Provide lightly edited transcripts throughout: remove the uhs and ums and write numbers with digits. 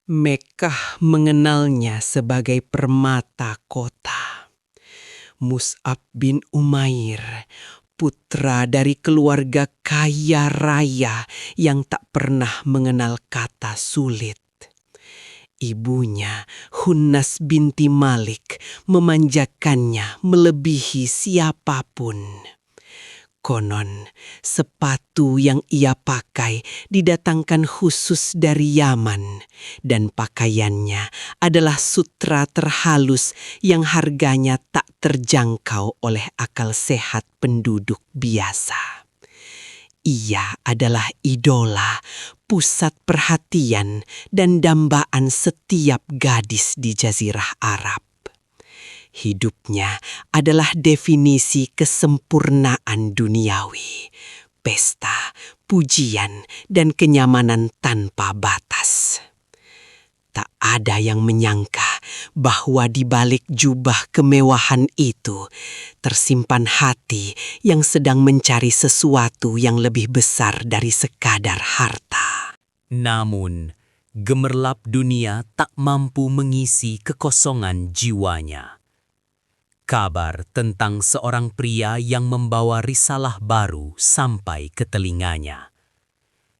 Mekkah mengenalnya sebagai permata kota. Mus'ab bin Umair, putra dari keluarga kaya raya yang tak pernah mengenal kata sulit. Ibunya, Hunnas binti Malik, memanjakannya melebihi siapapun. Konon, sepatu yang ia pakai didatangkan khusus dari Yaman, dan pakaiannya adalah sutra terhalus yang harganya tak terjangkau oleh akal sehat penduduk biasa. Ia adalah idola, pusat perhatian, dan dambaan setiap gadis di Jazirah Arab. Hidupnya adalah definisi kesempurnaan duniawi, pesta, pujian, dan kenyamanan tanpa batas. Tak ada yang menyangka bahwa di balik jubah kemewahan itu tersimpan hati yang sedang mencari sesuatu yang lebih besar dari sekadar harta. Namun, gemerlap dunia tak mampu mengisi kekosongan jiwanya. Kabar tentang seorang pria yang membawa risalah baru sampai ke telinganya.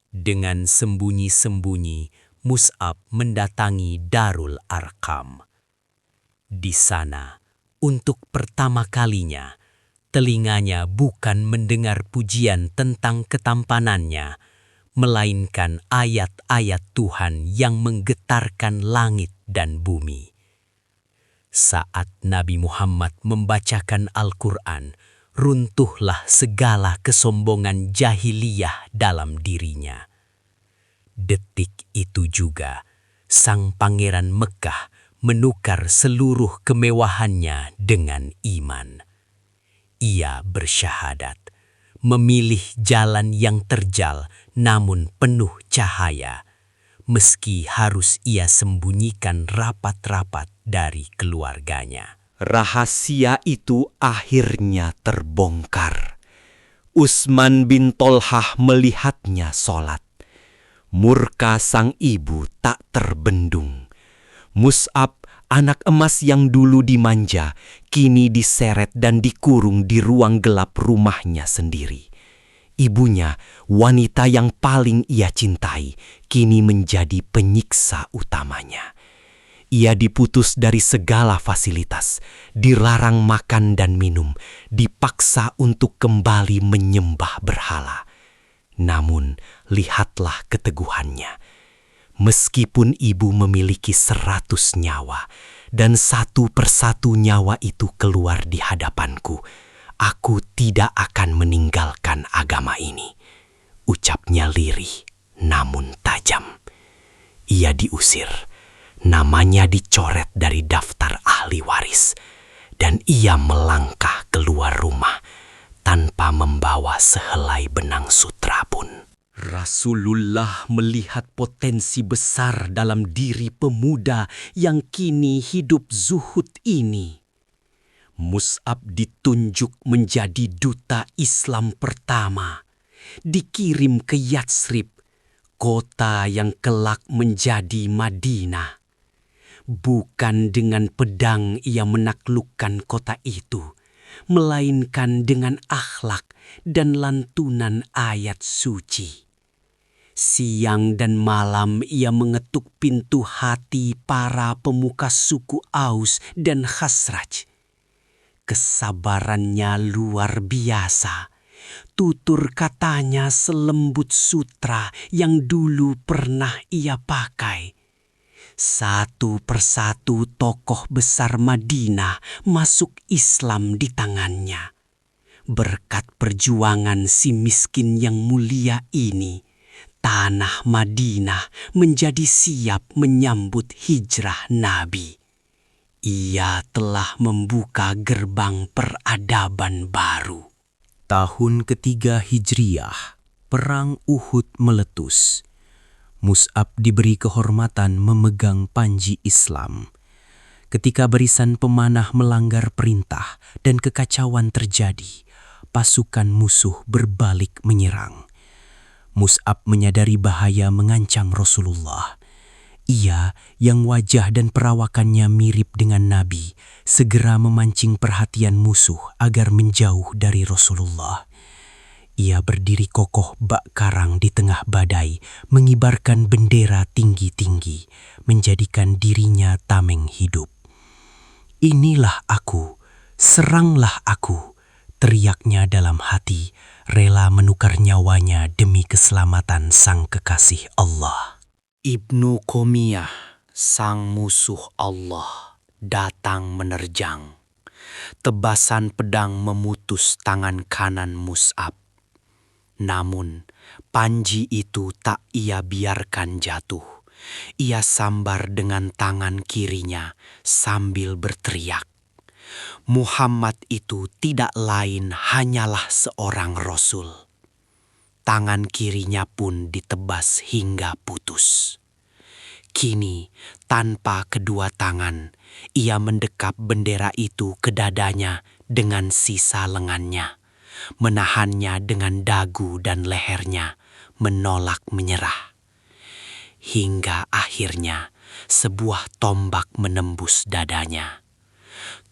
Dengan sembunyi-sembunyi, Mus'ab mendatangi Darul Arqam. Di sana, untuk pertama kalinya, telinganya bukan mendengar pujian tentang ketampanannya, melainkan ayat-ayat Tuhan yang menggetarkan langit dan bumi. Saat Nabi Muhammad membacakan Al-Quran, runtuhlah segala kesombongan jahiliyah dalam dirinya. Detik itu juga, sang pangeran Mekkah menukar seluruh kemewahannya dengan iman. Ia bersyahadat, memilih jalan yang terjal namun penuh cahaya, meski harus ia sembunyikan rapat-rapat dari keluarganya. Rahasia itu akhirnya terbongkar. Utsman bin Tolhah melihatnya sholat. Murka sang ibu tak terbendung. Mus'ab, anak emas yang dulu dimanja, kini diseret dan dikurung di ruang gelap rumahnya sendiri. Ibunya, wanita yang paling ia cintai, kini menjadi penyiksa utamanya. Ia diputus dari segala fasilitas, dilarang makan dan minum, dipaksa untuk kembali menyembah berhala. Namun, lihatlah keteguhannya. Meskipun ibu memiliki 100 nyawa, dan satu persatu nyawa itu keluar di hadapanku, aku tidak akan meninggalkan agama ini. Ucapnya lirih, namun tajam. Ia diusir, namanya dicoret dari daftar ahli waris, dan ia melangkah keluar rumah tanpa membawa sehelai benang sutra pun. Rasulullah melihat potensi besar dalam diri pemuda yang kini hidup zuhud ini. Mus'ab ditunjuk menjadi duta Islam pertama, dikirim ke Yatsrib, kota yang kelak menjadi Madinah. Bukan dengan pedang ia menaklukkan kota itu, melainkan dengan akhlak dan lantunan ayat suci. Siang dan malam ia mengetuk pintu hati para pemuka suku Aus dan Khazraj. Kesabarannya luar biasa. Tutur katanya selembut sutra yang dulu pernah ia pakai. Satu persatu tokoh besar Madinah masuk Islam di tangannya. Berkat perjuangan si miskin yang mulia ini, tanah Madinah menjadi siap menyambut hijrah Nabi. Ia telah membuka gerbang peradaban baru. Tahun ketiga Hijriah, Perang Uhud meletus. Mus'ab diberi kehormatan memegang panji Islam. Ketika barisan pemanah melanggar perintah dan kekacauan terjadi, pasukan musuh berbalik menyerang. Mus'ab menyadari bahaya mengancam Rasulullah. Ia yang wajah dan perawakannya mirip dengan Nabi segera memancing perhatian musuh agar menjauh dari Rasulullah. Ia berdiri kokoh bak karang di tengah badai, mengibarkan bendera tinggi-tinggi, menjadikan dirinya tameng hidup. "Inilah aku, seranglah aku," teriaknya dalam hati, rela menukar nyawanya demi keselamatan sang kekasih Allah. Ibnu Qomiyah, sang musuh Allah, datang menerjang. Tebasan pedang memutus tangan kanan Mus'ab. Namun, panji itu tak ia biarkan jatuh. Ia sambar dengan tangan kirinya sambil berteriak, "Muhammad itu tidak lain hanyalah seorang Rasul." Tangan kirinya pun ditebas hingga putus. Kini, tanpa kedua tangan, ia mendekap bendera itu ke dadanya dengan sisa lengannya, menahannya dengan dagu dan lehernya, menolak menyerah. Hingga akhirnya sebuah tombak menembus dadanya.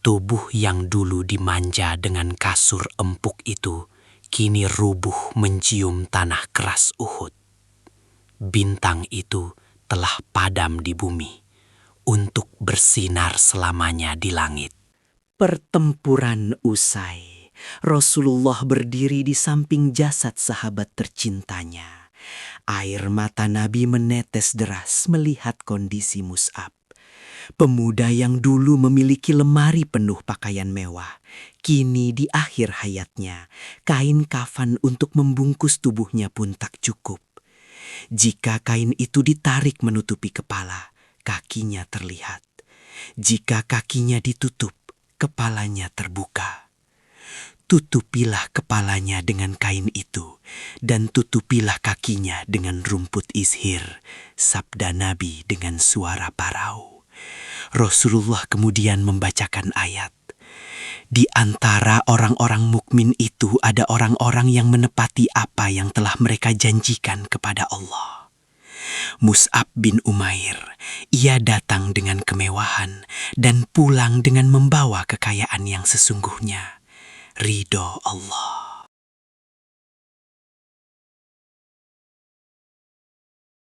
Tubuh yang dulu dimanja dengan kasur empuk itu kini rubuh mencium tanah keras Uhud. Bintang itu telah padam di bumi untuk bersinar selamanya di langit. Pertempuran usai, Rasulullah berdiri di samping jasad sahabat tercintanya. Air mata Nabi menetes deras melihat kondisi Mus'ab. Pemuda yang dulu memiliki lemari penuh pakaian mewah, kini di akhir hayatnya, kain kafan untuk membungkus tubuhnya pun tak cukup. Jika kain itu ditarik menutupi kepala, kakinya terlihat. Jika kakinya ditutup, kepalanya terbuka. Tutupilah kepalanya dengan kain itu, dan tutupilah kakinya dengan rumput ishir, sabda Nabi dengan suara parau. Rasulullah kemudian membacakan ayat. Di antara orang-orang mukmin itu ada orang-orang yang menepati apa yang telah mereka janjikan kepada Allah. Mus'ab bin Umair, ia datang dengan kemewahan dan pulang dengan membawa kekayaan yang sesungguhnya, ridho Allah.